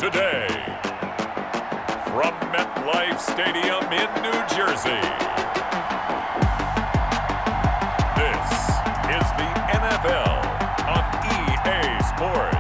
today. From MetLife Stadium in New Jersey, this is the NFL on EA Sports.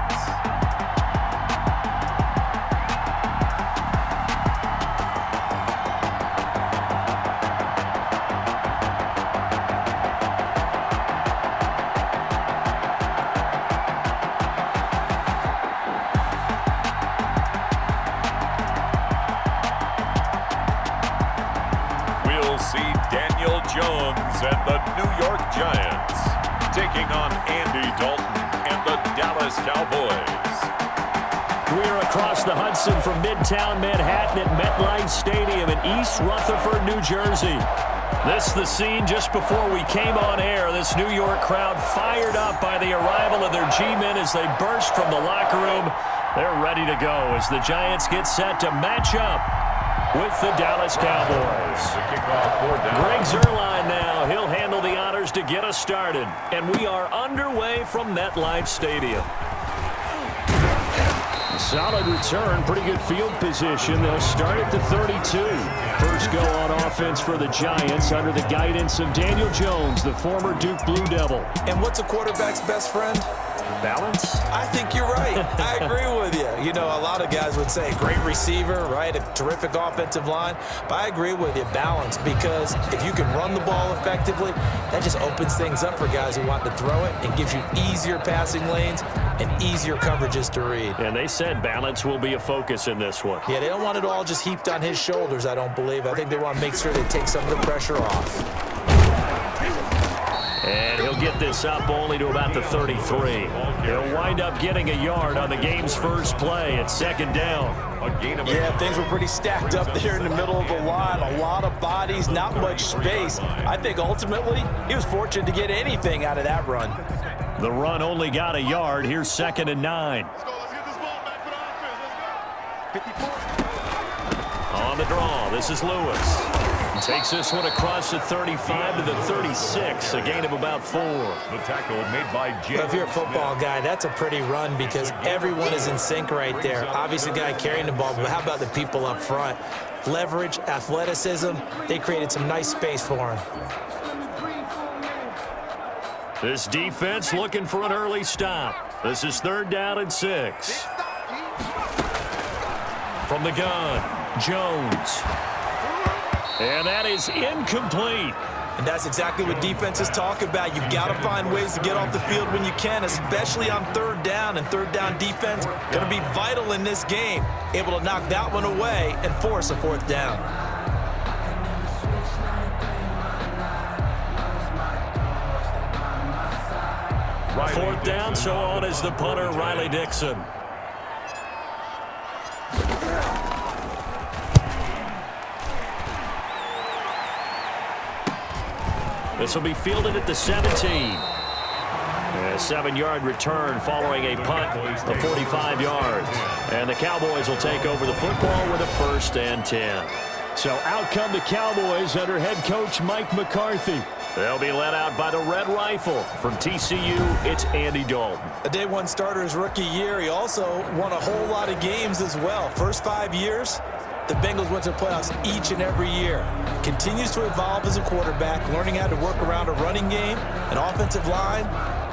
Jones and the New York Giants taking on Andy Dalton and the Dallas Cowboys. We're across the Hudson from Midtown Manhattan at MetLife Stadium in East Rutherford, New Jersey. This is the scene just before we came on air. This New York crowd fired up by the arrival of their G-men as they burst from the locker room. They're ready to go as the Giants get set to match up with the Dallas Cowboys. Greg Zuerlein now. He'll handle the honors to get us started. And we are underway from MetLife Stadium. Solid return, pretty good field position. They'll start at the 32. First go on offense for the Giants under the guidance of Daniel Jones, the former Duke Blue Devil. And what's a quarterback's best friend? Balance? I think you're right. I agree with you. You know, a lot of guys would say great receiver, right? A terrific offensive line. But I agree with you, balance, because if you can run the ball effectively, that just opens things up for guys who want to throw it and gives you easier passing lanes and easier coverages to read. And they said balance will be a focus in this one. Yeah, they don't want it all just heaped on his shoulders, I don't believe. I think they want to make sure they take some of the pressure off. And he'll get this up only to about the 33. He'll wind up getting a yard on the game's first play at second down. Yeah, things were pretty stacked up there in the middle of the line. A lot of bodies, not much space. I think ultimately he was fortunate to get anything out of that run. The run only got a yard. Here's 2nd and 9. On the draw, this is Lewis. Takes this one across the 35 to the 36, a gain of about 4. The tackle made by James. If you're a football guy, that's a pretty run because everyone is in sync right there. Obviously, the guy carrying the ball, but how about the people up front? Leverage, athleticism, they created some nice space for him. This defense looking for an early stop. This is 3rd down and 6. From the gun, Jones. And that is incomplete. And that's exactly what defenses talk about. You've got to find ways to get off the field when you can, especially on 3rd down. And 3rd down defense going to be vital in this game. Able to knock that one away and force a 4th down. Fourth down, so on is the punter, Riley Dixon. This will be fielded at the 17. A 7-yard return following a punt of 45 yards. And the Cowboys will take over the football with a 1st and 10. So out come the Cowboys under head coach Mike McCarthy. They'll be led out by the Red Rifle. From TCU, it's Andy Dalton. A day one starter his rookie year. He also won a whole lot of games as well. First 5 years, the Bengals went to the playoffs each and every year. Continues to evolve as a quarterback, learning how to work around a running game, an offensive line,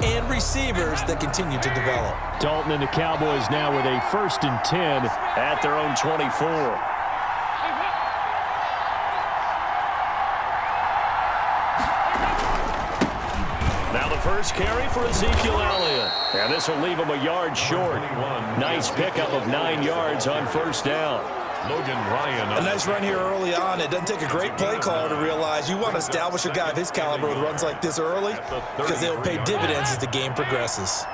and receivers that continue to develop. Dalton and the Cowboys now with a 1st and 10 at their own 24. First carry for Ezekiel Elliott. And this will leave him a yard short. Nice pickup of 9 yards on 1st down. Logan Ryan. A nice run here early on. It doesn't take a great play caller to realize you want to establish a guy of his caliber with runs like this early because they'll pay dividends as the game progresses.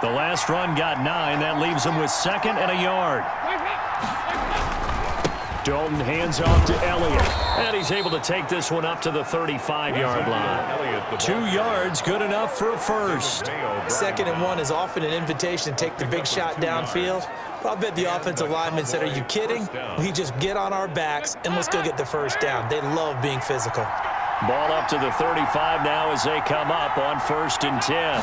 The last run got 9. That leaves him with 2nd and a yard. Dalton hands off to Elliott. And he's able to take this one up to the 35-yard line. 2 yards, good enough for a first. 2nd and 1 is often an invitation to take the big shot downfield. But I bet the offensive lineman said, are you kidding? We just get on our backs and let's go get the first down. They love being physical. Ball up to the 35 now as they come up on 1st and 10.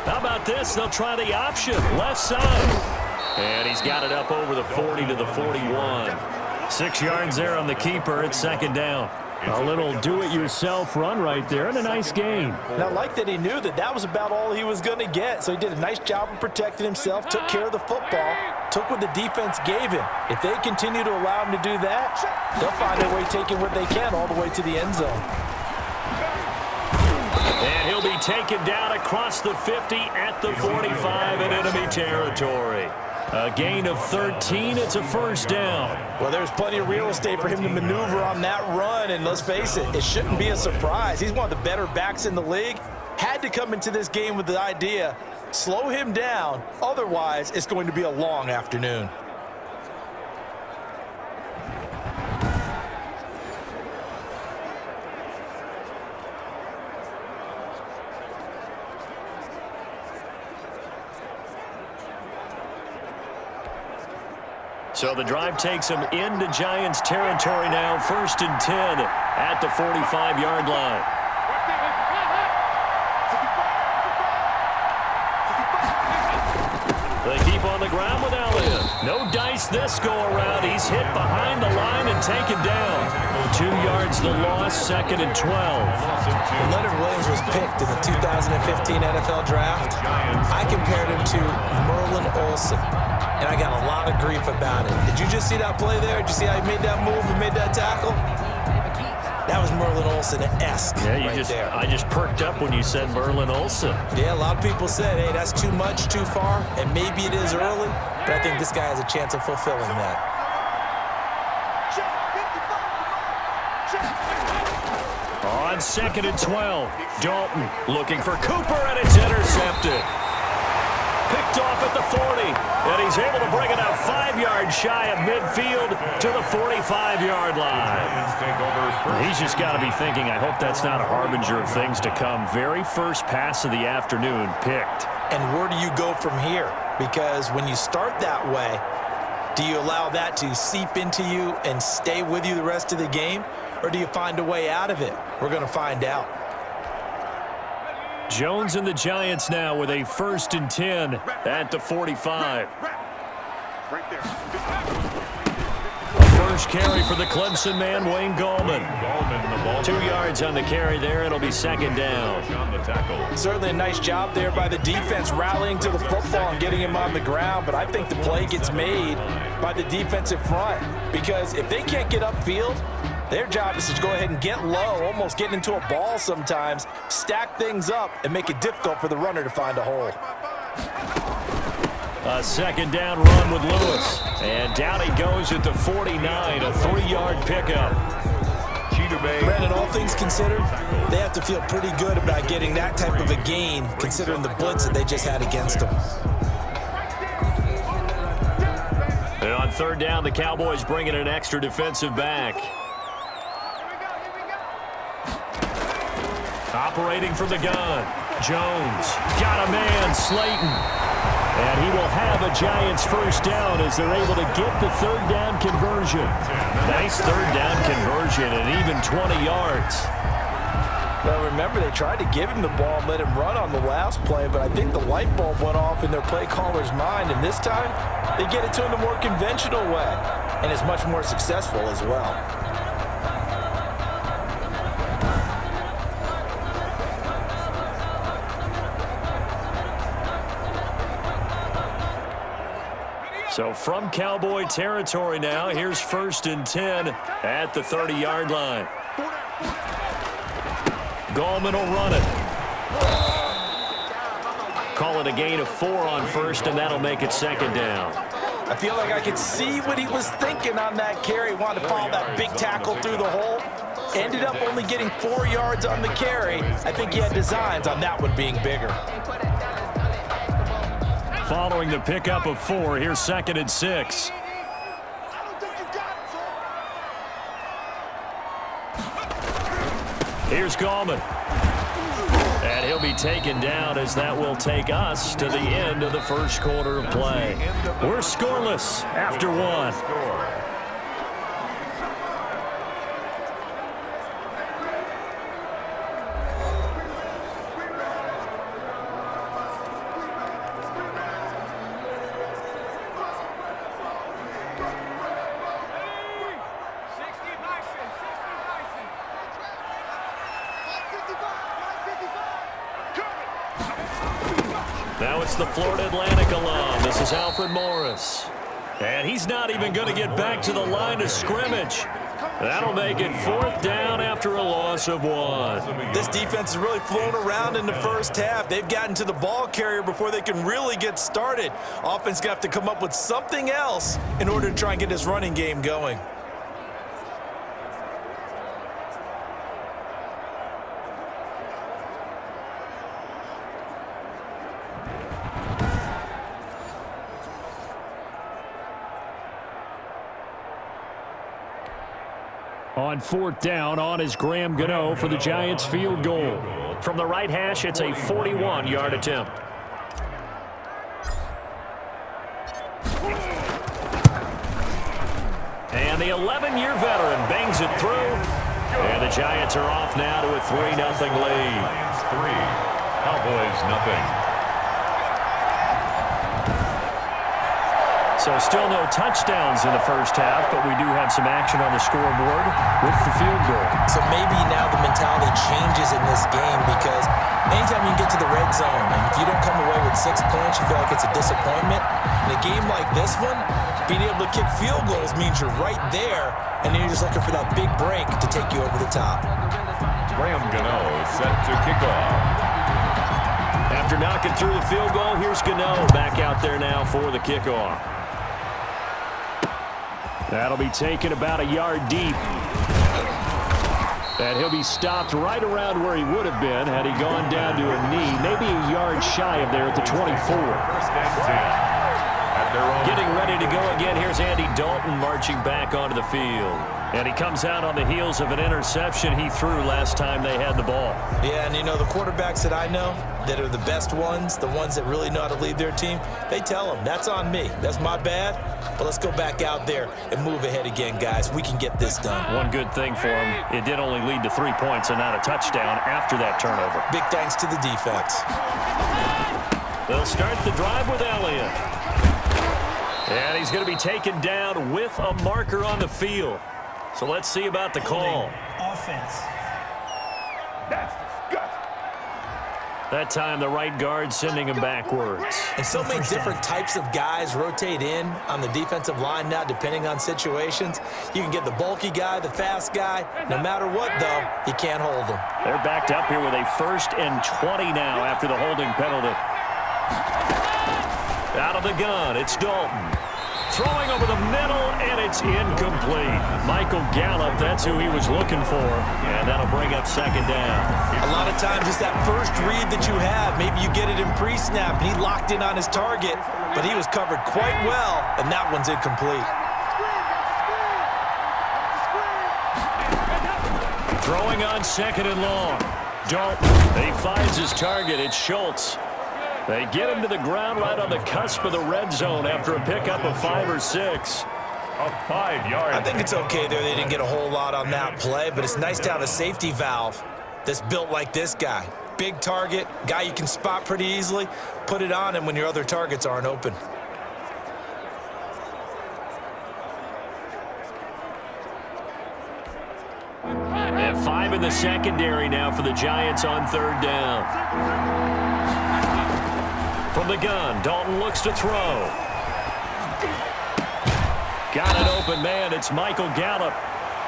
How about this? They'll try the option. Left side. And he's got it up over the 40 to the 41. 6 yards there on the keeper. It's second down. A little do-it-yourself run right there and a nice gain. And I like that he knew that that was about all he was going to get. So he did a nice job of protecting himself, took care of the football, took what the defense gave him. If they continue to allow him to do that, they'll find a way taking what they can all the way to the end zone. And he'll be taken down across the 50 at the 45 in enemy territory. A gain of 13. It's a first down. Well, there's plenty of real estate for him to maneuver on that run, and let's face it, it shouldn't be a surprise. He's one of the better backs in the league. Had to come into this game with the idea, slow him down, otherwise it's going to be a long afternoon. So the drive takes him into Giants territory now. 1st and 10 at the 45-yard line. They keep on the ground with Elliott. No dice this go-around. He's hit behind the line and taken down. 2 yards the loss, 2nd and 12. When Leonard Williams was picked in the 2015 NFL Draft, I compared him to Merlin Olsen. And I got a lot of grief about it. Did you just see that play there? Did you see how he made that move and made that tackle? That was Merlin Olsen-esque there. I just perked up when you said Merlin Olsen. Yeah, a lot of people said, hey, that's too much, too far, and maybe it is early, but I think this guy has a chance of fulfilling that. On 2nd and 12, Dalton looking for Cooper, and it's intercepted. Picked off at the 40, and he's able to bring it out 5 yards shy of midfield to the 45-yard line. He's just got to be thinking, I hope that's not a harbinger of things to come. Very first pass of the afternoon picked. And where do you go from here? Because when you start that way, do you allow that to seep into you and stay with you the rest of the game? Or do you find a way out of it? We're going to find out. Jones and the Giants now with a 1st and 10 at the 45. First carry for the Clemson man, Wayne Gallman. 2 yards on the carry there. It'll be 2nd down. Certainly a nice job there by the defense rallying to the football and getting him on the ground, but I think the play gets made by the defensive front because if they can't get upfield, their job is to go ahead and get low, almost get into a ball sometimes, stack things up, and make it difficult for the runner to find a hole. A 2nd down run with Lewis. And down he goes at the 49, a 3-yard pickup. Brandon, all things considered, they have to feel pretty good about getting that type of a gain, considering the blitz that they just had against them. And on 3rd down, the Cowboys bring in an extra defensive back. Operating from the gun, Jones got a man, Slayton. And he will have a Giants first down as they're able to get the 3rd down conversion. Nice 3rd down conversion and even 20 yards. Well, remember, they tried to give him the ball and let him run on the last play, but I think the light bulb went off in their play caller's mind, and this time they get it to him the more conventional way, and it's much more successful as well. So from Cowboy territory now, here's 1st and 10 at the 30-yard line. Gallman will run it. Call it a gain of 4 on 1st, and that'll make it 2nd down. I feel like I could see what he was thinking on that carry. Wanted to follow that big tackle through the hole. Ended up only getting 4 yards on the carry. I think he had designs on that one being bigger. Following the pickup of 4, here's 2nd and 6. Here's Gallman. And he'll be taken down as that will take us to the end of the first quarter of play. We're scoreless after 1. it's the Florida Atlantic alum. This is Alfred Morris. And he's not even going to get back to the line of scrimmage. That'll make it 4th down after a loss of 1. This defense is really flown around in the first half. They've gotten to the ball carrier before they can really get started. Offense going to have to come up with something else in order to try and get this running game going. On 4th down, on is Graham Gano for the Giants field goal. From the right hash, it's a 41-yard attempt. And the 11-year veteran bangs it through. And the Giants are off now to a 3-0 lead. Giants 3, Cowboys nothing. So still no touchdowns in the first half, but we do have some action on the scoreboard with the field goal. So maybe now the mentality changes in this game because anytime you get to the red zone, and if you don't come away with 6 points, you feel like it's a disappointment. In a game like this one, being able to kick field goals means you're right there, and then you're just looking for that big break to take you over the top. Graham Gano set to kick off. After knocking through the field goal, here's Gano back out there now for the kickoff. That'll be taken about a yard deep. And he'll be stopped right around where he would have been had he gone down to a knee, maybe a yard shy of there at the 24. First and 10. Getting ready to go again. Here's Andy Dalton marching back onto the field. And he comes out on the heels of an interception he threw last time they had the ball. Yeah, and you know, the quarterbacks that I know that are the best ones, the ones that really know how to lead their team, they tell them, that's on me. That's my bad. But let's go back out there and move ahead again, guys. We can get this done. One good thing for him, it did only lead to 3 points and not a touchdown after that turnover. Big thanks to the defense. They'll start the drive with Elliott. And he's going to be taken down with a marker on the field. So let's see about the call. Offense. That time the right guard sending him backwards. And so many different types of guys rotate in on the defensive line now depending on situations. You can get the bulky guy, the fast guy. No matter what, though, you can't hold them. They're backed up here with a 1st and 20 now after the holding penalty. Out of the gun, it's Dalton. Throwing over the middle, and it's incomplete. Michael Gallup, that's who he was looking for, and that'll bring up 2nd down. A lot of times it's that first read that you have. Maybe you get it in pre-snap, and he locked in on his target, but he was covered quite well, and that one's incomplete. Throwing on 2nd and long. Dalton, he finds his target. It's Schultz. They get him to the ground right on the cusp of the red zone after a pickup of 5 or 6. A 5-yard. I think it's okay there. They didn't get a whole lot on that play, but it's nice to have a safety valve that's built like this guy. Big target, guy you can spot pretty easily. Put it on him when your other targets aren't open. And 5 in the secondary now for the Giants on 3rd down. From the gun, Dalton looks to throw. Got an open man. It's Michael Gallup.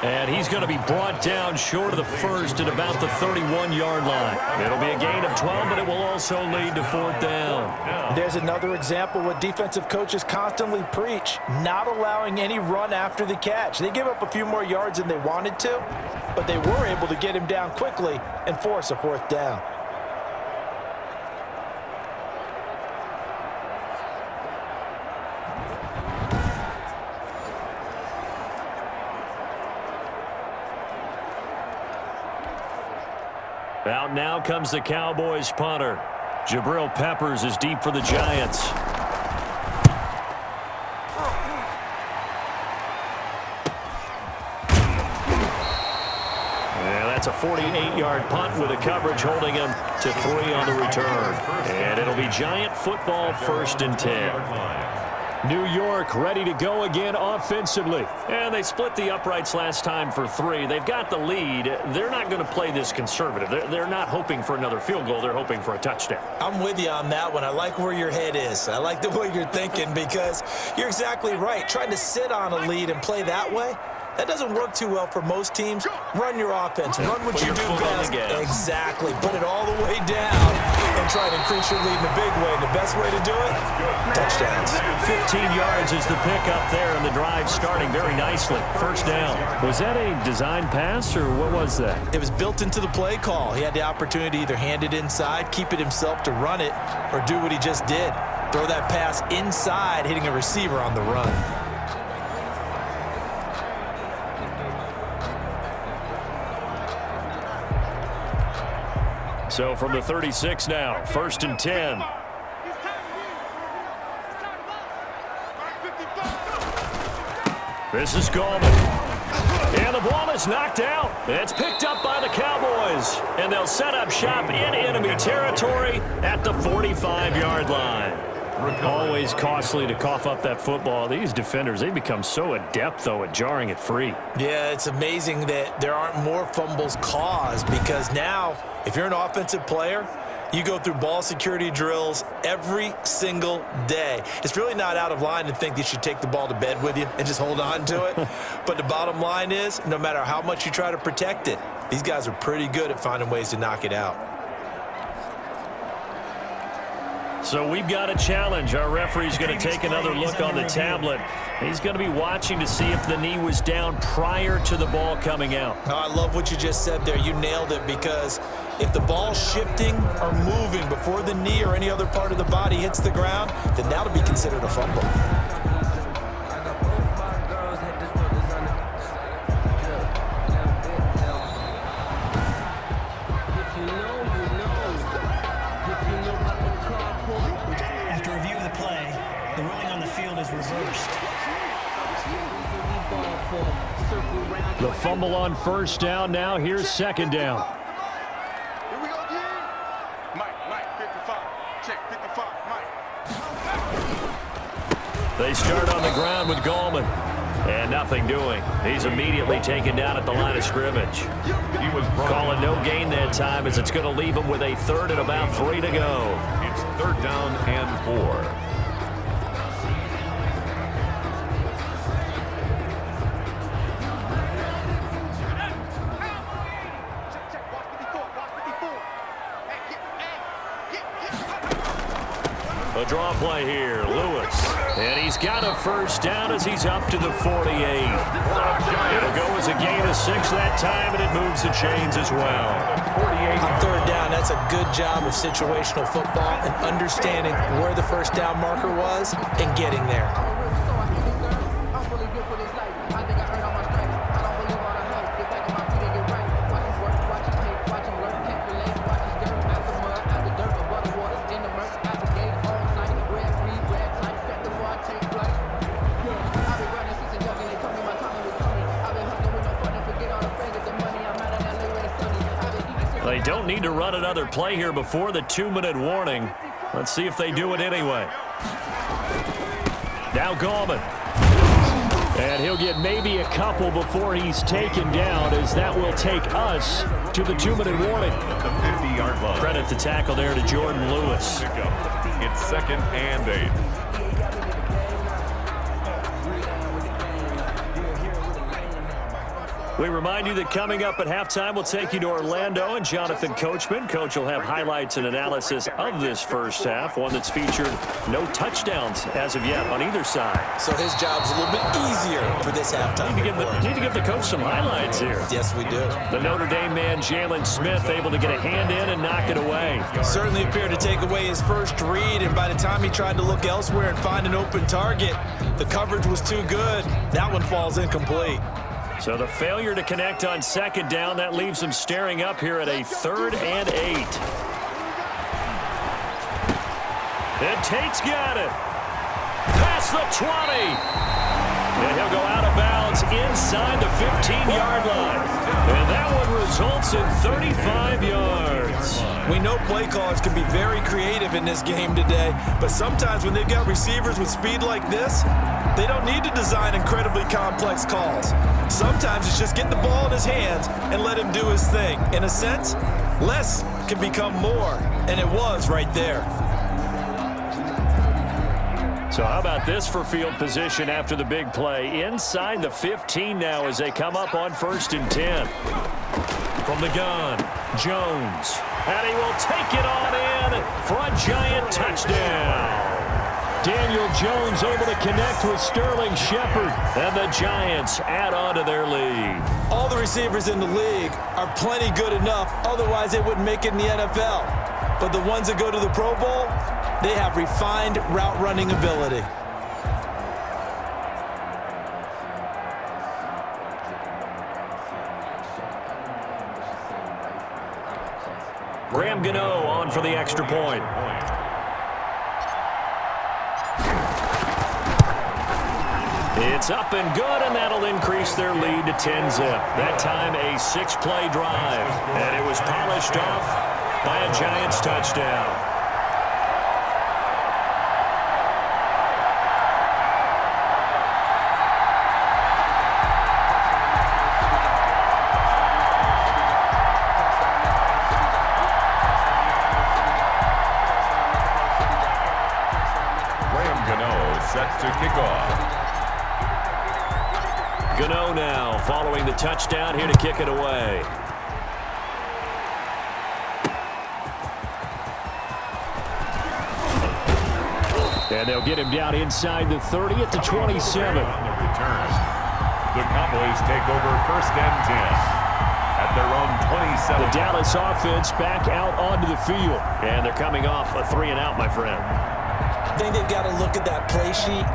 And he's going to be brought down short of the 1st at about the 31-yard line. It'll be a gain of 12, but it will also lead to 4th down. There's another example what defensive coaches constantly preach, not allowing any run after the catch. They give up a few more yards than they wanted to, but they were able to get him down quickly and force a 4th down. Out now comes the Cowboys punter. Jabril Peppers is deep for the Giants. Yeah, that's a 48-yard punt with a coverage holding him to 3 on the return. And it'll be Giant football 1st and 10. New York ready to go again offensively. And they split the uprights last time for 3. They've got the lead. They're not going to play this conservative. They're not hoping for another field goal. They're hoping for a touchdown. I'm with you on that one. I like where your head is. I like the way you're thinking because you're exactly right. Trying to sit on a lead and play that way, that doesn't work too well for most teams. Run your offense. Run what you do best. Exactly. Put it all the way down and try to increase your lead in a big way. And the best way to do it, touchdowns. 15 yards is the pickup there, and the drive starting very nicely. First down. Was that a design pass, or what was that? It was built into the play call. He had the opportunity to either hand it inside, keep it himself to run it, or do what he just did. Throw that pass inside, hitting a receiver on the run. So from the 36 now, 1st and 10. This is Gallman. And the ball is knocked out. It's picked up by the Cowboys. And they'll set up shop in enemy territory at the 45-yard line. Always costly to cough up that football. These defenders, they become so adept, though, at jarring it free. Yeah, it's amazing that there aren't more fumbles caused because now, if you're an offensive player, you go through ball security drills every single day. It's really not out of line to think you should take the ball to bed with you and just hold on to it. But the bottom line is, no matter how much you try to protect it, these guys are pretty good at finding ways to knock it out. So we've got a challenge. Our referee's going to take another look on the tablet. He's going to be watching to see if the knee was down prior to the ball coming out. Oh, I love what you just said there. You nailed it because if the ball's shifting or moving before the knee or any other part of the body hits the ground, then that'll be considered a fumble. The fumble on first down. Now here's second down. Here we go again. Mike, 55. Check, 55, Mike. They start on the ground with Gallman. And nothing doing. He's immediately taken down at the line of scrimmage. He was calling no gain that time as it's going to leave him with a 3rd and about 3 to go. It's 3rd down and 4. A draw play here, Lewis. And he's got a first down as he's up to the 48. It'll go as a gain of 6 that time, and it moves the chains as well. On 3rd down, that's a good job of situational football and understanding where the first down marker was and getting there. They don't need to run another play here before the 2-minute warning. Let's see if they do it anyway. Now Gallman. And he'll get maybe a couple before he's taken down, as that will take us to the 2-minute warning. The 50-yard line. Credit the tackle there to Jordan Lewis. It's 2nd and 8. We remind you that coming up at halftime, we'll take you to Orlando and Jonathan Coachman. Coach will have highlights and analysis of this first half, one that's featured no touchdowns as of yet on either side. So his job's a little bit easier for this halftime. Need to give the coach some highlights here. Yes, we do. The Notre Dame man, Jalen Smith, able to get a hand in and knock it away. Certainly appeared to take away his first read, and by the time he tried to look elsewhere and find an open target, the coverage was too good. That one falls incomplete. So the failure to connect on 2nd down, that leaves him staring up here at a 3rd and 8. And Tate's got it. Past the 20. And he'll go out of bounds inside the 15-yard line. And that one results in 35 yards. We know play callers can be very creative in this game today, but sometimes when they've got receivers with speed like this, they don't need to design incredibly complex calls. Sometimes it's just get the ball in his hands and let him do his thing. In a sense, less can become more, and it was right there. So how about this for field position after the big play? Inside the 15 now as they come up on 1st and 10. From the gun, Jones. And he will take it on in for a giant touchdown. Daniel Jones able to connect with Sterling Shepard. And the Giants add on to their lead. All the receivers in the league are plenty good enough, otherwise they wouldn't make it in the NFL. But the ones that go to the Pro Bowl, they have refined route running ability. Graham Gano on for the extra point. It's up and good, and that'll increase their lead to 10-zip. That time a 6-play drive, and it was polished off by a Giants touchdown. Set to kick off. Gano now following the touchdown here to kick it away. And they'll get him down inside the 30 at the 27. On the return, the Cowboys take over 1st and 10 at their own 27. The Dallas offense back out onto the field. And they're coming off a 3-and-out, my friend. I think they've got to look at that play sheet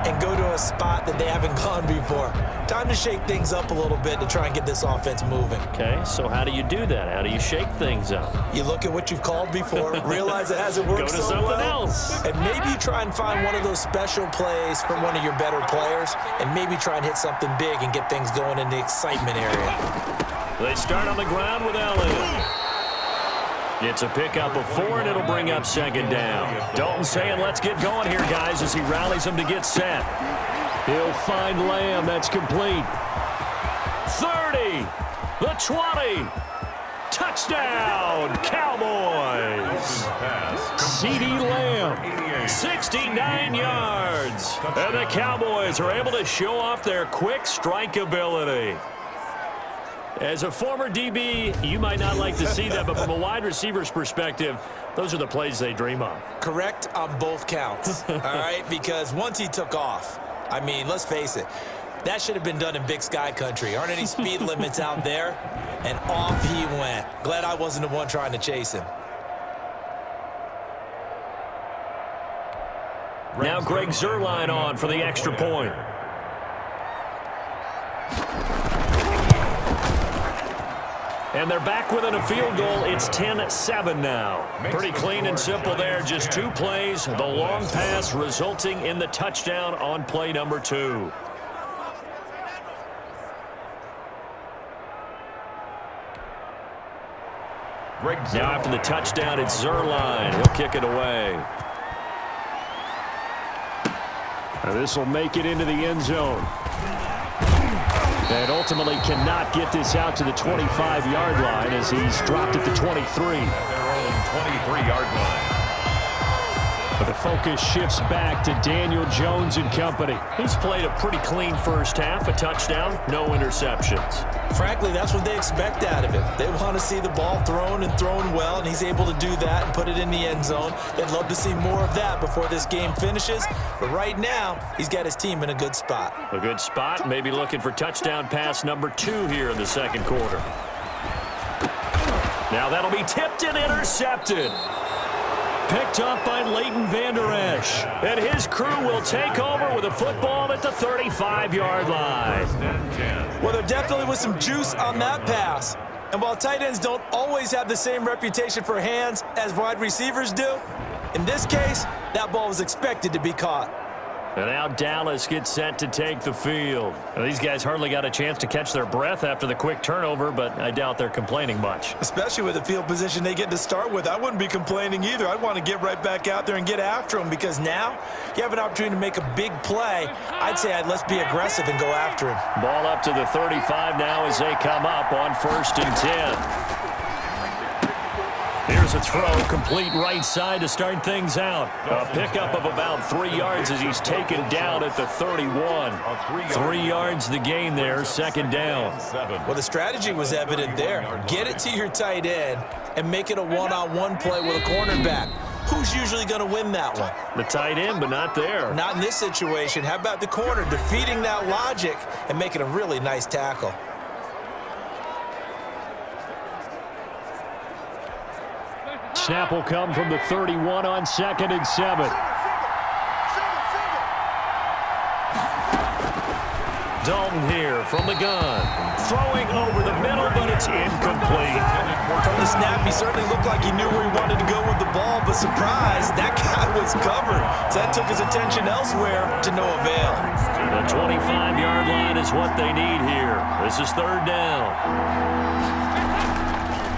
and go to a spot that they haven't gone before. Time to shake things up a little bit to try and get this offense moving. Okay, so how do you do that? How do you shake things up? You look at what you've called before, realize it hasn't worked Go to so something well, else. and maybe try and find one of those special plays from one of your better players, and maybe try and hit something big and get things going in the excitement area. They start on the ground with Elliott. It's a pickup of 4, and it'll bring up 2nd down. Dalton saying, let's get going here, guys, as he rallies them to get set. He'll find Lamb. That's complete. 30, the 20. Touchdown, Cowboys. CeeDee Lamb, 69 yards. And the Cowboys are able to show off their quick strike ability. As a former DB, you might not like to see that, but from a wide receiver's perspective, those are the plays they dream of. Correct on both counts, all right? Because once he took off, I mean, let's face it, that should have been done in Big Sky country. Aren't any speed limits out there? And off he went. Glad I wasn't the one trying to chase him. Now Greg Zuerlein on for the extra point. And they're back within a field goal. It's 10-7 now. Pretty clean and simple there. Just 2 plays. The long pass resulting in the touchdown on play number 2. Now after the touchdown, it's Zuerlein. He'll kick it away. And this will make it into the end zone. And ultimately cannot get this out to the 25-yard line as he's dropped at the 23. Their own 23-yard line. But the focus shifts back to Daniel Jones and company. He's played a pretty clean first half, a touchdown, no interceptions. Frankly, that's what they expect out of him. They want to see the ball thrown and thrown well, and he's able to do that and put it in the end zone. They'd love to see more of that before this game finishes. But right now, he's got his team in a good spot. A good spot, maybe looking for touchdown pass number 2 here in the second quarter. Now that'll be tipped and intercepted. Picked up by Leighton Vander Esch. And his crew will take over with a football at the 35-yard line. Well, there definitely was some juice on that pass. And while tight ends don't always have the same reputation for hands as wide receivers do, in this case, that ball was expected to be caught. And now Dallas gets set to take the field. Now, these guys hardly got a chance to catch their breath after the quick turnover, but I doubt they're complaining much. Especially with the field position they get to start with. I wouldn't be complaining either. I'd want to get right back out there and get after them, because now you have an opportunity to make a big play. I'd say let's be aggressive and go after him. Ball up to the 35 now as they come up on 1st and 10. Here's a throw, complete right side to start things out. A pickup of about 3 yards as he's taken down at the 31. 3 yards the gain there, 2nd down. Well, the strategy was evident there. Get it to your tight end and make it a one-on-one play with a cornerback. Who's usually going to win that one? The tight end, but not there. Not in this situation. How about the corner defeating that logic and making a really nice tackle? Snap will come from the 31 on 2nd and 7. Dalton here from the gun. Throwing over the middle, but it's incomplete. From the snap, he certainly looked like he knew where he wanted to go with the ball, but surprise, that guy was covered. So that took his attention elsewhere to no avail. The 25-yard line is what they need here. This is 3rd down.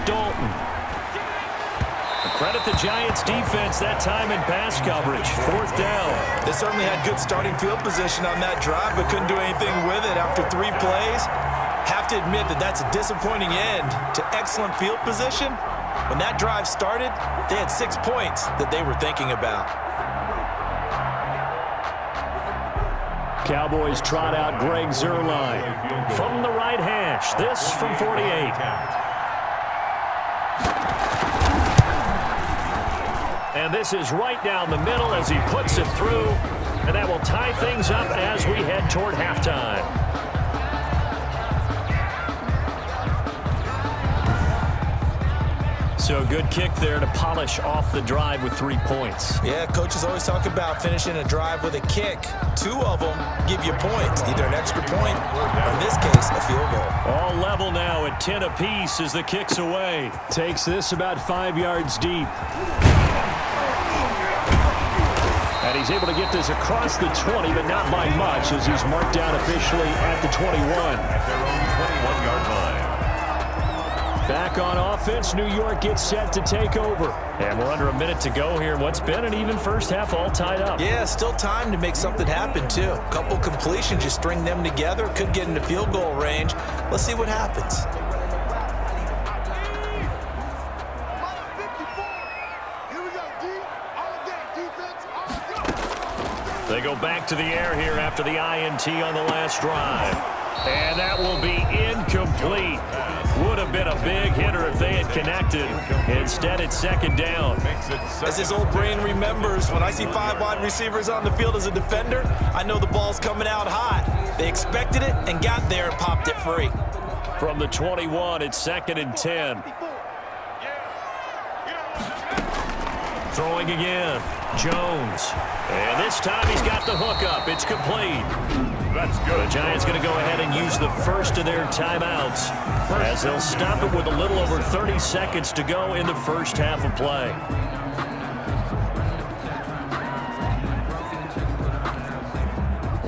Dalton. Credit the Giants defense that time in pass coverage. 4th down. They certainly had good starting field position on that drive, but couldn't do anything with it after 3 plays. Have to admit that that's a disappointing end to excellent field position. When that drive started, they had 6 points that they were thinking about. Cowboys trot out Greg Zuerlein from the right hash. This from 48. And this is right down the middle as he puts it through. And that will tie things up as we head toward halftime. So good kick there to polish off the drive with 3 points. Yeah, coaches always talk about finishing a drive with a kick. 2 of them give you points, either an extra point or, in this case, a field goal. All level now at 10 apiece as the kick's away. Takes this about 5 yards deep. And he's able to get this across the 20, but not by much, as he's marked down officially at the 21. At their own 21-yard line. Back on offense, New York gets set to take over. And we're under a minute to go here in what's been an even first half, all tied up. Yeah, still time to make something happen, too. A couple completions, you string them together, could get into field goal range. Let's see what happens. They go back to the air here after the INT on the last drive. And that will be incomplete. Would have been a big hitter if they had connected. Instead, it's 2nd down. As his old brain remembers, when I see 5 wide receivers on the field as a defender, I know the ball's coming out hot. They expected it and got there and popped it free. From the 21, it's 2nd and 10. Throwing again. Jones. And this time he's got the hook up. It's complete. That's good. The Giants going to go ahead and use the first of their timeouts as they'll stop it with a little over 30 seconds to go in the first half of play.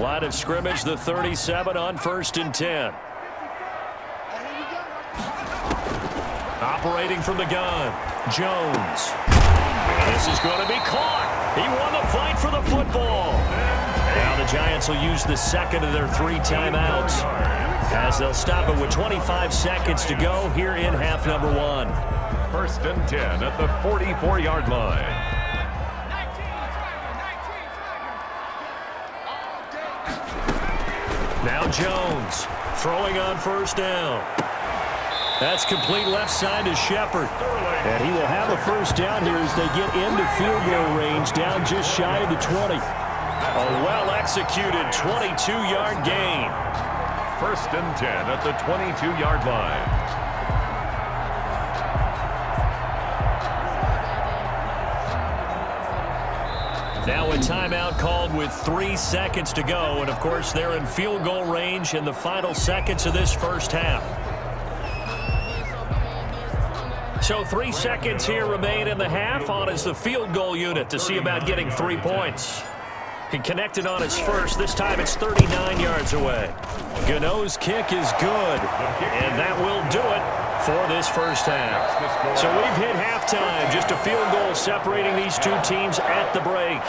Line of scrimmage, the 37 on 1st and 10. Operating from the gun, Jones. And this is going to be caught. He won the fight for the football. Now the Giants will use the 2nd of their 3 timeouts as they'll stop it with 25 seconds to go here in half number 1. 1st and 10 at the 44-yard line. Now Jones throwing on 1st down. That's complete left side to Shepard. And he will have a 1st down here as they get into field goal range down just shy of the 20. A well-executed 22-yard gain. 1st and 10 at the 22-yard line. Now a timeout called with 3 seconds to go. And, of course, they're in field goal range in the final seconds of this first half. So 3 seconds here remain in the half on as the field goal unit to see about getting 3 points. He connected on his first. This time it's 39 yards away. Gano's kick is good, and that will do it for this first half. So we've hit halftime. Just a field goal separating these two teams at the break.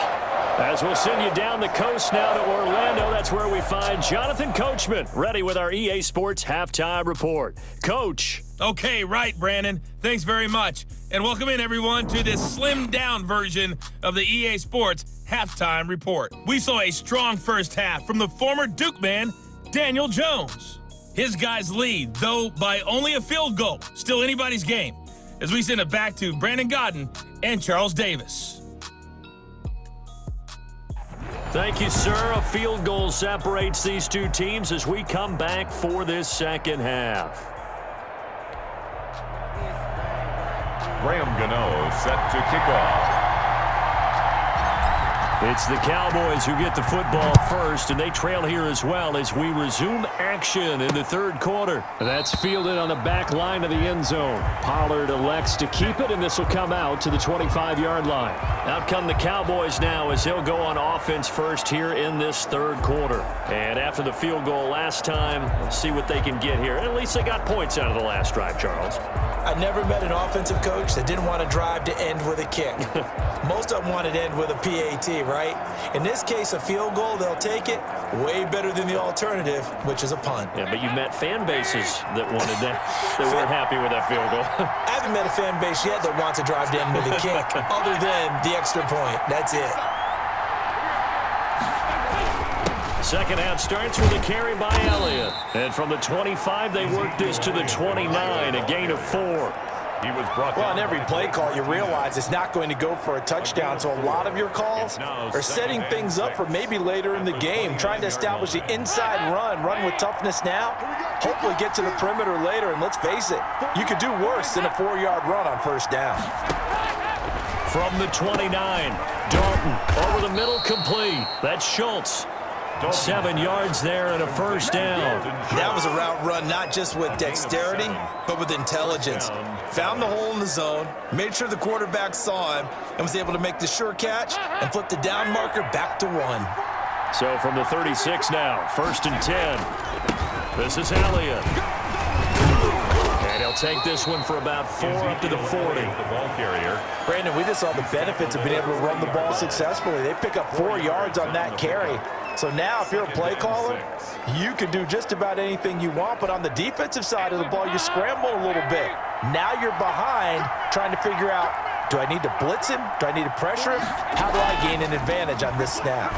As we'll send you down the coast now to Orlando, that's where we find Jonathan Coachman, ready with our EA Sports Halftime Report. Coach. Okay, right, Brandon. Thanks very much. And welcome in, everyone, to this slimmed-down version of the EA Sports Halftime Report. We saw a strong first half from the former Duke man, Daniel Jones. His guys lead, though by only a field goal. Still anybody's game. As we send it back to Brandon Godden and Charles Davis. Thank you, sir. A field goal separates these two teams as we come back for this second half. Graham Gano set to kick off. It's the Cowboys who get the football first, and they trail here as well as we resume action in the third quarter. That's fielded on the back line of the end zone. Pollard elects to keep it, and this will come out to the 25-yard line. Out come the Cowboys now as they'll go on offense first here in this third quarter. And after the field goal last time, let's see what they can get here. At least they got points out of the last drive, Charles. I never met an offensive coach that didn't want to drive to end with a kick. Most of them wanted to end with a PAT, right? In this case, a field goal, they'll take it. Way better than the alternative, which is a punt. Yeah, but you met fan bases that wanted that. They weren't happy with that field goal. I haven't met a fan base yet that wants to drive to end with a kick, other than the extra point. That's it. Second half starts with a carry by Elliott. And from the 25, they work this to the 29, a gain of 4. He was brought Well, down. on every play call, you realize it's not going to go for a touchdown. So a lot of your calls are setting things up for maybe later in the game, trying to establish the inside run with toughness now, hopefully get to the perimeter later. And let's face it, you could do worse than a 4-yard run on first down. From the 29, Dalton over the middle, complete. That's Schultz. 7 yards there and a first down. That was a route run not just with dexterity, but with intelligence. Found the hole in the zone, made sure the quarterback saw him, and was able to make the sure catch and flip the down marker back to 1. So from the 36 now, 1st and 10. This is Elliott. And he'll take this one for about 4 up to the 40. The ball carrier. Brandon, we just saw the benefits of being able to run the ball successfully. They pick up 4 yards on that carry. So now if you're a play caller, you can do just about anything you want, but on the defensive side of the ball, you scramble a little bit. Now you're behind trying to figure out, do I need to blitz him? Do I need to pressure him? How do I gain an advantage on this snap?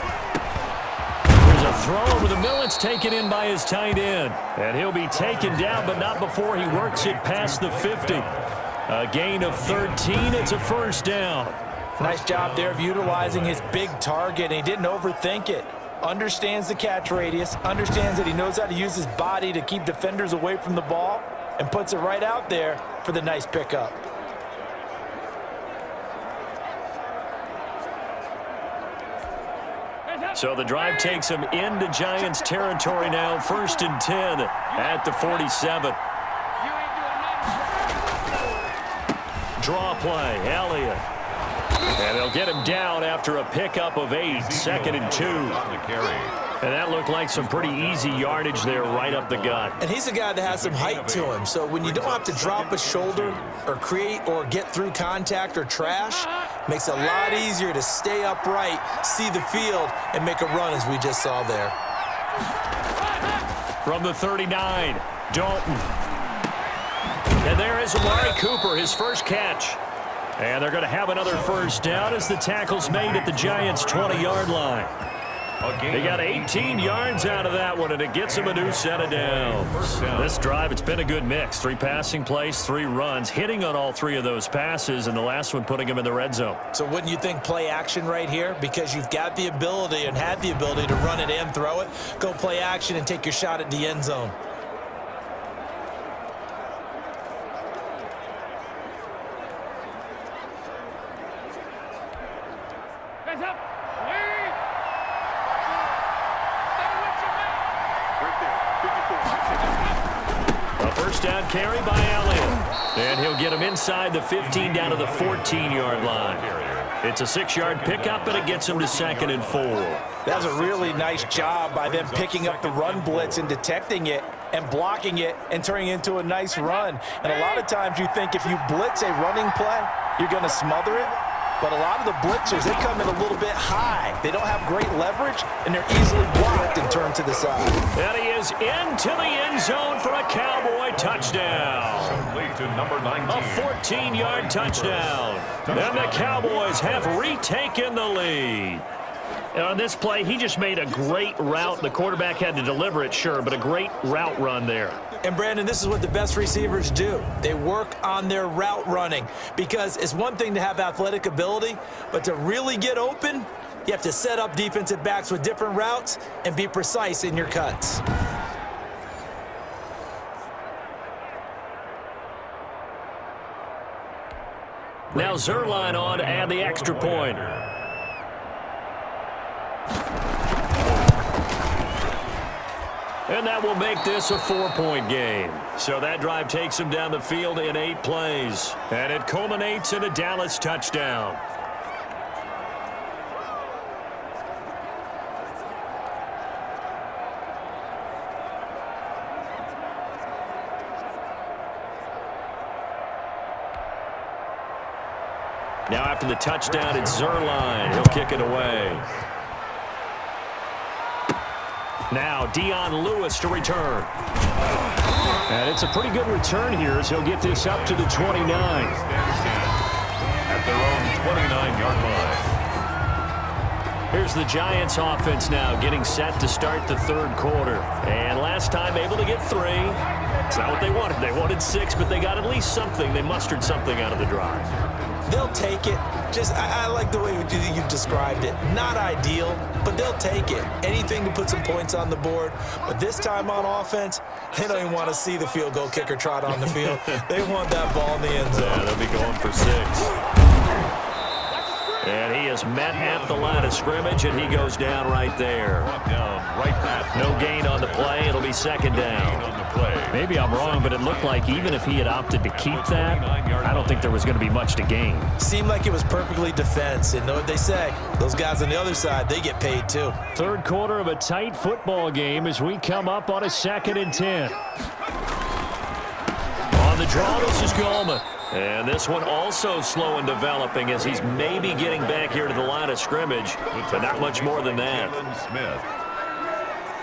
There's a throw over the middle. It's taken in by his tight end. And he'll be taken down, but not before he works it past the 50. A gain of 13. It's a first down. Nice job there of utilizing his big target, and he didn't overthink it. Understands the catch radius, understands that he knows how to use his body to keep defenders away from the ball, and puts it right out there for the nice pickup. So the drive takes him into Giants territory now. 1st and 10 at the 47. Draw play, Elliott. And they'll get him down after a pickup of 8, 2nd and 2. On the carry. And that looked like some pretty easy yardage there right up the gut. And he's a guy that has some height to him, so when you don't have to drop a shoulder or create or get through contact or trash, makes it a lot easier to stay upright, see the field, and make a run as we just saw there. From the 39, Dalton. And there is Amari Cooper, his first catch. And they're going to have another first down as the tackle's made at the Giants' 20-yard line. They got 18 yards out of that one, and it gets them a new set of downs. This drive, it's been a good mix. 3 passing plays, 3 runs, hitting on all 3 of those passes, and the last one putting them in the red zone. So wouldn't you think play action right here? Because you've got the ability and had the ability to run it and throw it. Go play action and take your shot at the end zone. Down carry by Elliott. And he'll get him inside the 15 down to the 14-yard line. It's a 6-yard pickup, and it gets him to 2nd and 4. That's a really nice job by them picking up the run blitz and detecting it and blocking it and turning it into a nice run. And a lot of times you think if you blitz a running play, you're going to smother it. But a lot of the blitzers, they come in a little bit high. They don't have great leverage, and they're easily blocked and turned to the side. And he is into the end zone for a Cowboy touchdown. To number 19. A 14-yard touchdown. And the Cowboys have retaken the lead. And on this play, he just made a great route. The quarterback had to deliver it, sure, but a great route run there. And, Brandon, this is what the best receivers do. They work on their route running because it's one thing to have athletic ability, but to really get open, you have to set up defensive backs with different routes and be precise in your cuts. Now Zerline on to add the extra point. And that will make this a 4-point game. So that drive takes him down the field in 8 plays. And it culminates in a Dallas touchdown. Now after the touchdown, it's Zerline. He'll kick it away. Now Dion Lewis to return. And it's a pretty good return here as he'll get this up to the 29. At their own 29-yard line. Here's the Giants offense now getting set to start the 3rd quarter. And last time able to get 3. It's not what they wanted. They wanted 6, but they got at least something. They mustered something out of the drive. They'll take it. I like the way you described it. Not ideal, but they'll take it. Anything to put some points on the board. But this time on offense, they don't even want to see the field goal kicker trot on the field. They want that ball in the end zone. Yeah, they'll be going for 6. And he is met at the line of scrimmage, and he goes down right there. No gain on the play. It'll be 2nd down. Maybe I'm wrong, but it looked like even if he had opted to keep that, I don't think there was going to be much to gain. Seemed like it was perfectly defense. And know what they say? Those guys on the other side, they get paid too. 3rd quarter of a tight football game as we come up on a 2nd and 10. On the draw, this is Goldman. And this one also slow in developing as he's maybe getting back here to the line of scrimmage, but not much more than that.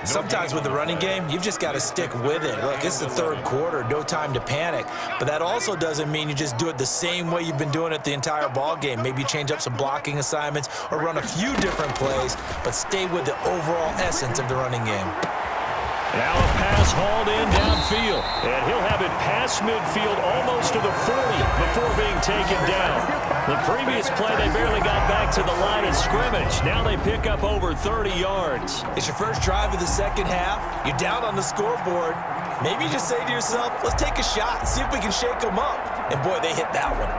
Sometimes with the running game, you've just got to stick with it. Look, it's the 3rd quarter, no time to panic. But that also doesn't mean you just do it the same way you've been doing it the entire ball game. Maybe change up some blocking assignments or run a few different plays, but stay with the overall essence of the running game. Now a pass hauled in downfield, and he'll have it past midfield almost to the 40 before being taken down. The previous play, they barely got back to the line of scrimmage. Now they pick up over 30 yards. It's your first drive of the 2nd half. You're down on the scoreboard. Maybe you just say to yourself, let's take a shot, see if we can shake them up. And boy, they hit that one.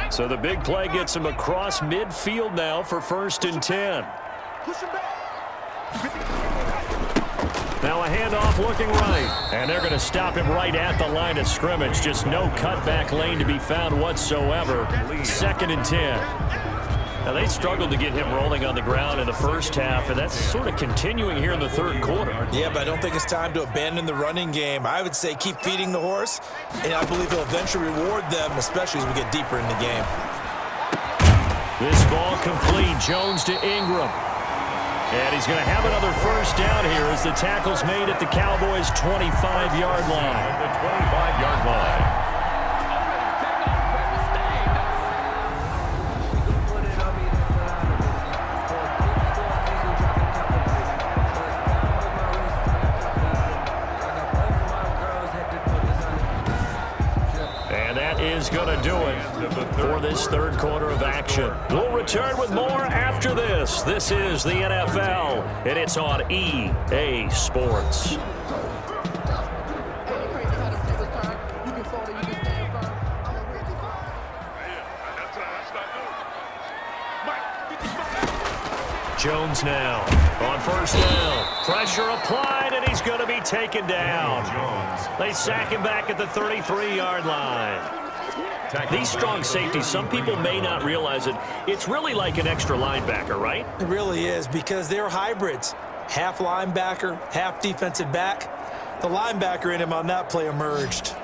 So the big play gets him across midfield now for 1st and 10. Now a handoff looking right. And they're going to stop him right at the line of scrimmage. Just no cutback lane to be found whatsoever. 2nd and 10. Now they struggled to get him rolling on the ground in the 1st half, and that's sort of continuing here in the 3rd quarter. Yeah, but I don't think it's time to abandon the running game. I would say keep feeding the horse, and I believe he'll eventually reward them, especially as we get deeper in the game. This ball complete. Jones to Ingram. And he's going to have another 1st down here as the tackle's made at the Cowboys' 25-yard line. The 25-yard line. Is going to do it for this 3rd quarter of action. We'll return with more after this. This is the NFL, and it's on EA Sports. Jones now. On first down, pressure applied, and he's going to be taken down. They sack him back at the 33-yard line. These strong safeties, some people may not realize it. It's really like an extra linebacker, right? It really is, because they're hybrids. Half linebacker, half defensive back. The linebacker in him on that play emerged.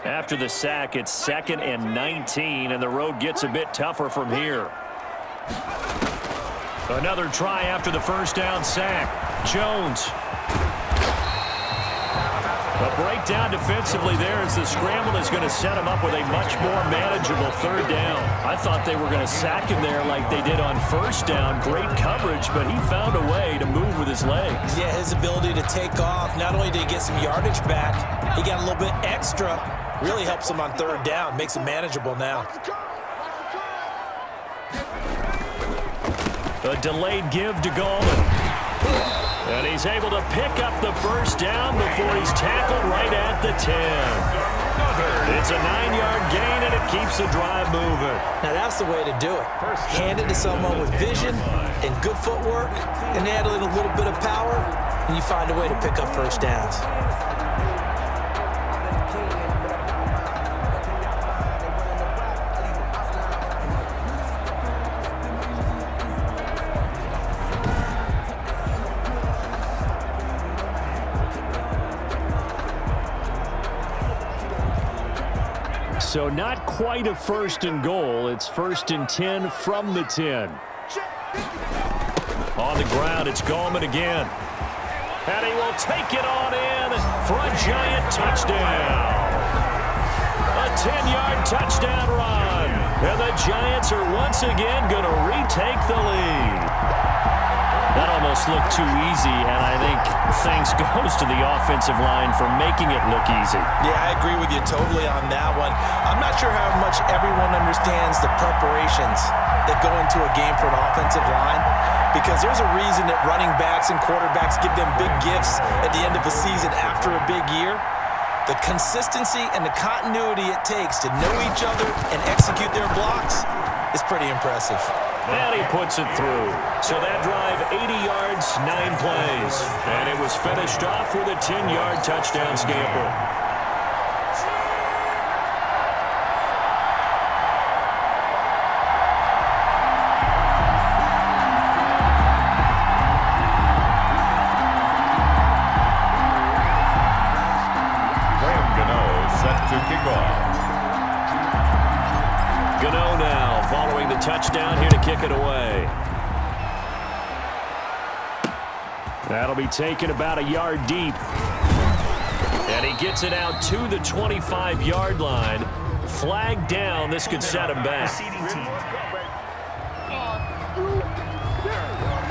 After the sack, it's 2nd and 19, and the road gets a bit tougher from here. Another try after the first down sack. Jones. A breakdown defensively there as the scramble is going to set him up with a much more manageable third down. I thought they were going to sack him there like they did on first down. Great coverage, but he found a way to move with his legs. Yeah, his ability to take off, not only did he get some yardage back, he got a little bit extra. Really helps him on third down, makes it manageable now. A delayed give to Gallman. And he's able to pick up the first down before he's tackled right at the 10. It's a 9-yard gain, and it keeps the drive moving. Now that's the way to do it. Hand it to someone with vision and good footwork, and add in a little bit of power, and you find a way to pick up first downs. So not quite a 1st and goal. It's 1st and 10 from the 10. On the ground, it's Gallman again. And he will take it on in for a giant touchdown. A 10-yard touchdown run. And the Giants are once again going to retake the lead. That almost looked too easy, and I think thanks goes to the offensive line for making it look easy. Yeah, I agree with you totally on that one. I'm not sure how much everyone understands the preparations that go into a game for an offensive line, because there's a reason that running backs and quarterbacks give them big gifts at the end of the season after a big year. The consistency and the continuity it takes to know each other and execute their blocks is pretty impressive. And he puts it through. So that drive, 80 yards, 9 plays. And it was finished off with a 10-yard touchdown scamper. Gano now following the touchdown here to kick it away. That'll be taken about a yard deep. And he gets it out to the 25-yard line. Flag down. This could set him back.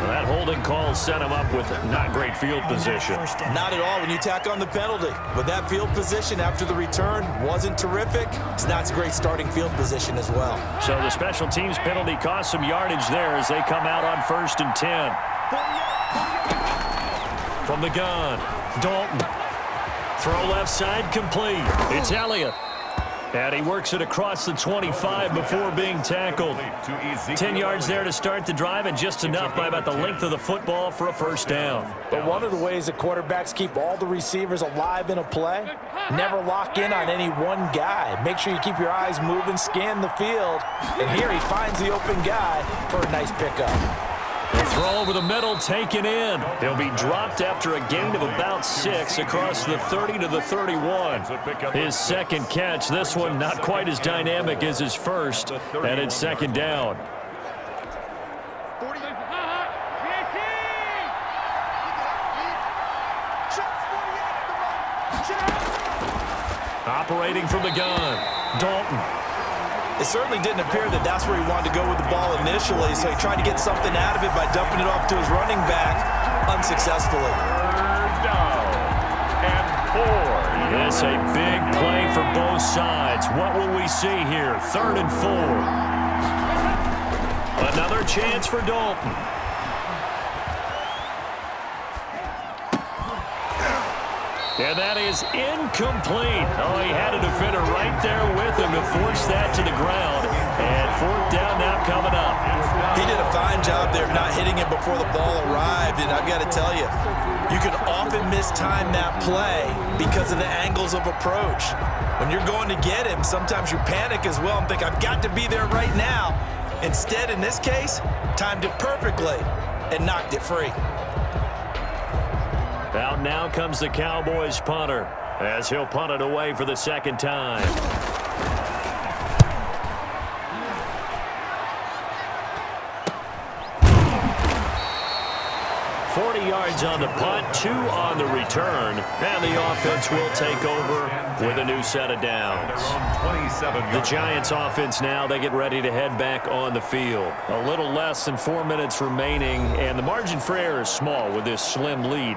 That holding call set him up with not great field position. Not at all when you tack on the penalty. But that field position after the return wasn't terrific. It's not a great starting field position as well. So the special teams penalty cost some yardage there as they come out on 1st and 10. From the gun, Dalton. Throw left side complete. It's Elliott. And he works it across the 25 before being tackled. 10 yards there to start the drive, and just enough by about the length of the football for a first down. But one of the ways that quarterbacks keep all the receivers alive in a play, never lock in on any one guy. Make sure you keep your eyes moving, scan the field. And here he finds the open guy for a nice pickup. The throw over the middle taken in. He'll be dropped after a gain of about 6 across the 30 to the 31. His second catch, this one not quite as dynamic as his first, and it's 2nd down. Operating from the gun, Dalton. It certainly didn't appear that that's where he wanted to go with the ball initially, so he tried to get something out of it by dumping it off to his running back unsuccessfully. 3rd down and 4. Yes, a big play for both sides. What will we see here? 3rd and 4. Another chance for Dalton. And that is incomplete. Oh, he had a defender right there with him to force that to the ground. And fourth down now coming up. He did a fine job there not hitting him before the ball arrived. And I've got to tell you, you can often mistime that play because of the angles of approach. When you're going to get him, sometimes you panic as well and think, I've got to be there right now. Instead, in this case, timed it perfectly and knocked it free. Out now comes the Cowboys punter as he'll punt it away for the second time. 40 yards on the punt, 2 on the return, and the offense will take over with a new set of downs. The Giants offense now, they get ready to head back on the field. A little less than 4 minutes remaining, and the margin for error is small with this slim lead.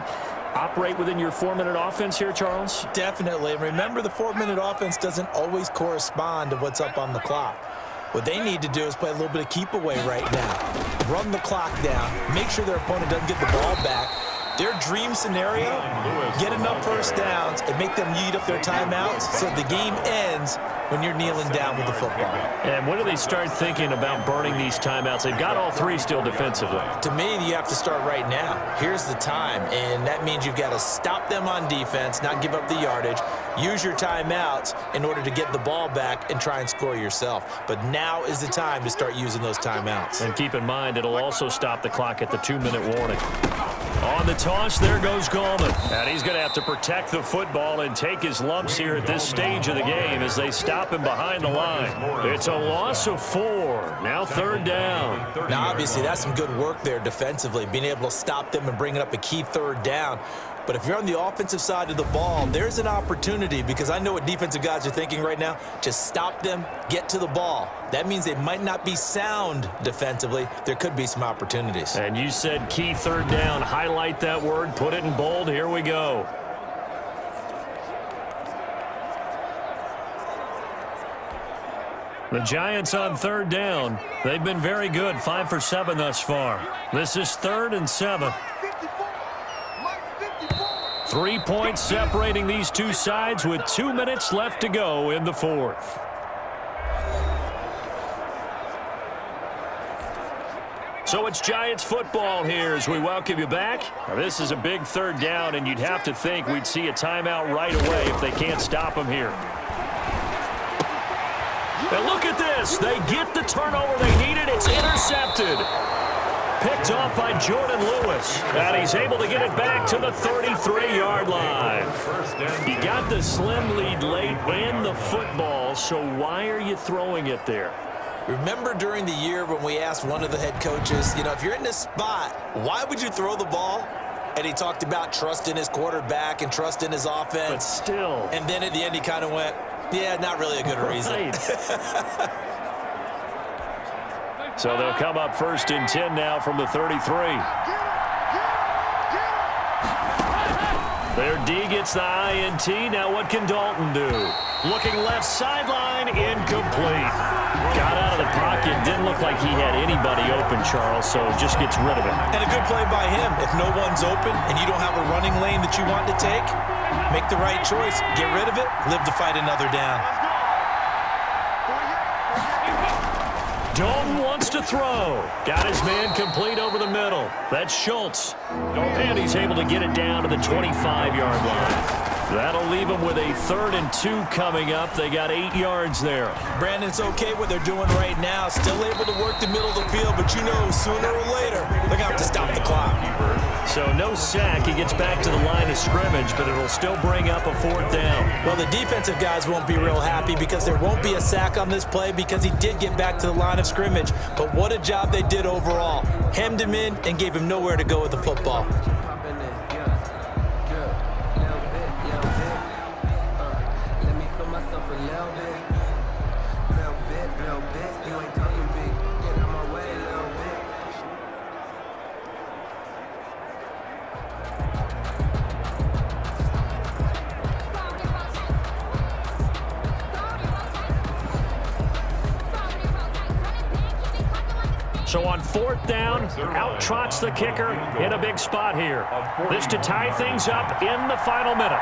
Operate within your 4-minute offense here, Charles? Definitely. And remember, the 4-minute offense doesn't always correspond to what's up on the clock. What they need to do is play a little bit of keep away right now. Run the clock down. Make sure their opponent doesn't get the ball back. Their dream scenario, get enough first downs and make them eat up their timeouts so the game ends when you're kneeling down with the football. And when do they start thinking about burning these timeouts? They've got all 3 still defensively. To me, you have to start right now. Here's the time, and that means you've got to stop them on defense, not give up the yardage, use your timeouts in order to get the ball back and try and score yourself. But now is the time to start using those timeouts. And keep in mind, it'll also stop the clock at the 2-minute warning. On the toss, there goes Gallman. And he's going to have to protect the football and take his lumps here at this stage of the game as they stop him behind the line. It's a loss of 4. Now 3rd down. Now, obviously, that's some good work there defensively, being able to stop them and bringing up a key 3rd down. But if you're on the offensive side of the ball, there's an opportunity, because I know what defensive guys are thinking right now. Just stop them, get to the ball. That means they might not be sound defensively. There could be some opportunities. And you said key 3rd down. Highlight that word, put it in bold. Here we go. The Giants on 3rd down. They've been very good, 5 for 7 thus far. This is 3rd and 7. 3 points separating these two sides with 2 minutes left to go in the 4th. So it's Giants football here as we welcome you back. Now, this is a big 3rd down, and you'd have to think we'd see a timeout right away if they can't stop them here. And look at this. They get the turnover they needed. It's intercepted. Picked off by Jordan Lewis. And he's able to get it back to the 33-yard line. He got the slim lead late and the football, so why are you throwing it there? Remember during the year when we asked one of the head coaches, if you're in this spot, why would you throw the ball? And he talked about trust in his quarterback and trust in his offense. But still. And then at the end he kind of went, yeah, not really a good reason. Right. So they'll come up 1st and 10 now from the 33. Their D gets the INT. Now what can Dalton do? Looking left sideline, incomplete. Got out of the pocket. Didn't look like he had anybody open, Charles, so just gets rid of it. And a good play by him. If no one's open and you don't have a running lane that you want to take, make the right choice. Get rid of it. Live to fight another down. Dalton wants to throw. Got his man complete over the middle. That's Schultz. And he's able to get it down to the 25-yard line. That'll leave them with a 3rd and 2 coming up. They got 8 yards there. Brandon, it's okay what they're doing right now. Still able to work the middle of the field, but sooner or later, they're going to have to stop the clock. So no sack. He gets back to the line of scrimmage, but it'll still bring up a 4th down. Well, the defensive guys won't be real happy because there won't be a sack on this play because he did get back to the line of scrimmage. But what a job they did overall. Hemmed him in and gave him nowhere to go with the football. So on 4th down, out trots the kicker in a big spot here. This to tie things up in the final minute.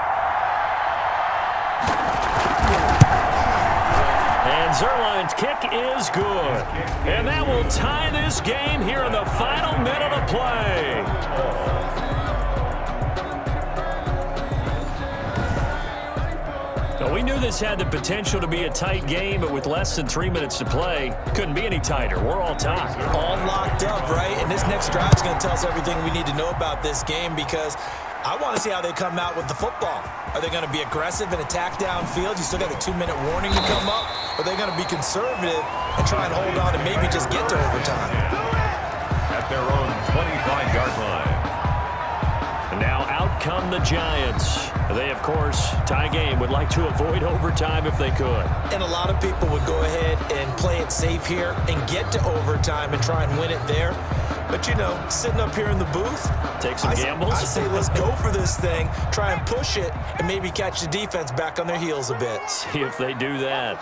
And Zerline's kick is good. And that will tie this game here in the final minute of play. So we knew this had the potential to be a tight game, but with less than 3 minutes to play, couldn't be any tighter. We're all tied. All locked up, right? And this next drive is going to tell us everything we need to know about this game, because I want to see how they come out with the football. Are they going to be aggressive and attack downfield? You still got a 2-minute warning to come up? Or are they going to be conservative and try and hold on and maybe just get to overtime? At their own 25-yard line. And now out come the Giants. They, of course, tie game, would like to avoid overtime if they could. And a lot of people would go ahead and play it safe here and get to overtime and try and win it there. But, you know, sitting up here in the booth, take some gambles. I say let's go for this thing, try and push it, and maybe catch the defense back on their heels a bit. See if they do that.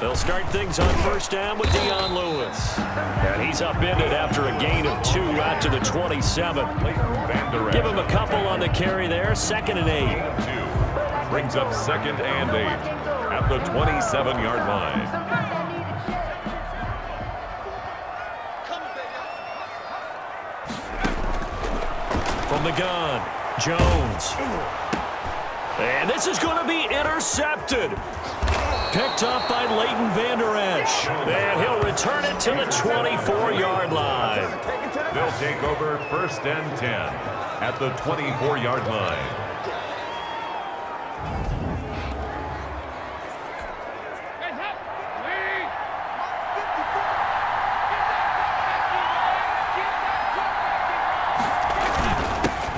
They'll start things on first down with Dion Lewis. And he's upended after a gain of 2 out to the 27. Give him a couple on the carry there. 2nd and 8. Brings up 2nd and 8 at the 27-yard line. From the gun, Jones. And this is going to be intercepted. Picked up by Leighton Vander Esch. And he'll return it to the 24-yard line. They'll take over 1st and 10 at the 24-yard line.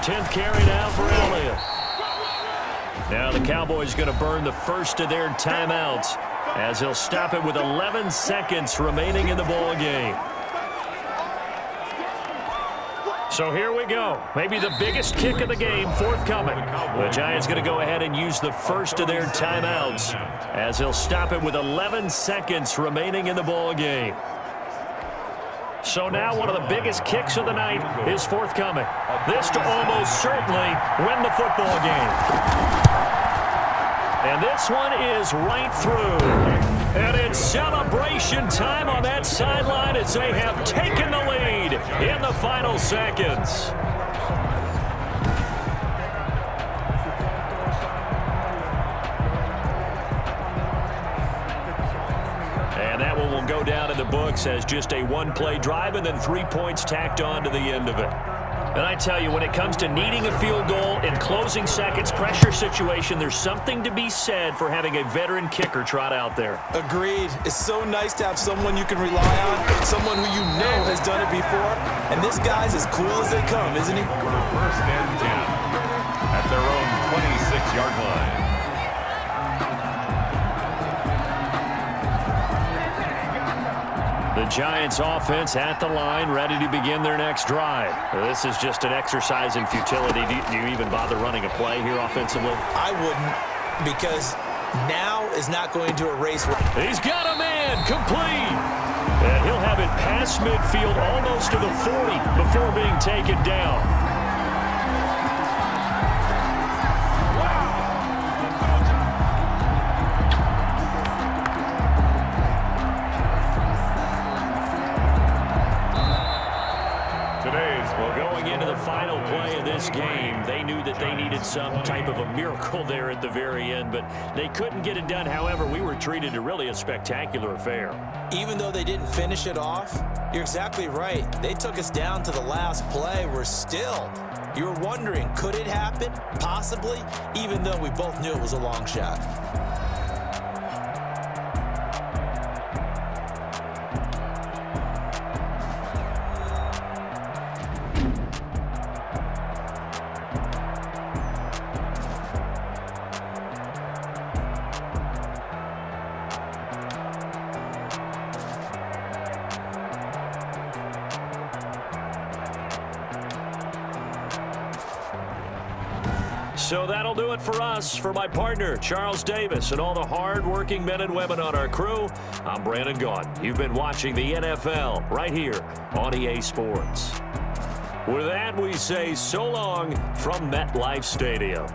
Tenth carry now for Elliott. Now the Cowboys going to burn the first of their timeouts as he'll stop it with 11 seconds remaining in the ball game. So here we go. Maybe the biggest kick of the game forthcoming. The Giants going to go ahead and use the first of their timeouts as he'll stop it with 11 seconds remaining in the ball game. So now one of the biggest kicks of the night is forthcoming. This to almost certainly win the football game. And this one is right through. And it's celebration time on that sideline as they have taken the lead in the final seconds. And that one will go down in the books as just a one-play drive and then 3 points tacked on to the end of it. And I tell you, when it comes to needing a field goal in closing seconds, pressure situation, there's something to be said for having a veteran kicker trot out there. Agreed. It's so nice to have someone you can rely on, someone who you know has done it before. And this guy's as cool as they come, isn't he? 1st and 10 at their own 26-yard line. The Giants offense at the line, ready to begin their next drive. This is just an exercise in futility. Do you even bother running a play here offensively? I wouldn't, because now is not going to erase. He's got a man, complete. And he'll have it past midfield, almost to the 40 before being taken down. Final play of this game, they knew that they needed some type of a miracle there at the very end, but they couldn't get it done. However, we were treated to really a spectacular affair. Even though they didn't finish it off, you're exactly right. They took us down to the last play. You were wondering, could it happen? Possibly, even though we both knew it was a long shot. So that'll do it for us. For my partner, Charles Davis, and all the hard-working men and women on our crew, I'm Brandon Gaudin. You've been watching the NFL right here on EA Sports. With that, we say so long from MetLife Stadium.